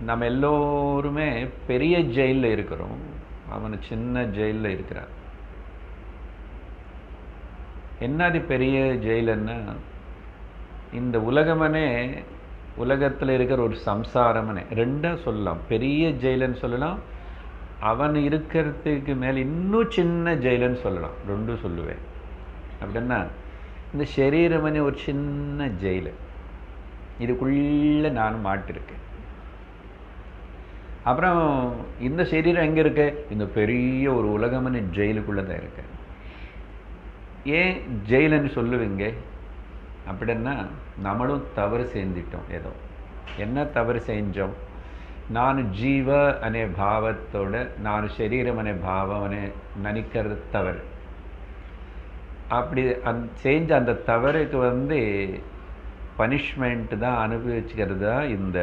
நம்ம எல்லோருமே பெரிய ஜெயிலில் இருக்கிறோம், அவன் சின்ன ஜெயிலில் இருக்கிறான். என்னது பெரிய ஜெயிலுன்னா, இந்த உலகமனே, உலகத்தில் இருக்கிற ஒரு சம்சாரமனே ரெண்டாக சொல்லலாம். பெரிய ஜெயிலுன்னு சொல்லலாம், அவன் இருக்கிறதுக்கு மேலே இன்னும் சின்ன ஜெயிலுன்னு சொல்லலாம். ரெண்டும் சொல்லுவேன். அப்படின்னா இந்த சரீரமனே ஒரு சின்ன ஜெயிலு, இதுக்குள்ளே நான் மாட்டிருக்கேன். அப்புறம் இந்த சரீரம் எங்கே இருக்கு? இந்த பெரிய ஒரு உலகமனே ஜெயிலுக்குள்ளே தான் இருக்கு. ஏன் ஜெயிலுன்னு சொல்லுவீங்க அப்படின்னா, நம்மளும் தவறு செஞ்சிட்டோம். ஏதோ என்ன தவறு செஞ்சோம்? நான் ஜீவ அనే భావத்தோட நான் சரீரம் அనే భావனை நினைக்கிறது தவறு. அப்படி செஞ்ச அந்த தவறுக்கு பனிஷ்மெண்ட் தான் அனுபவிச்சுக்கிறது தான் இந்த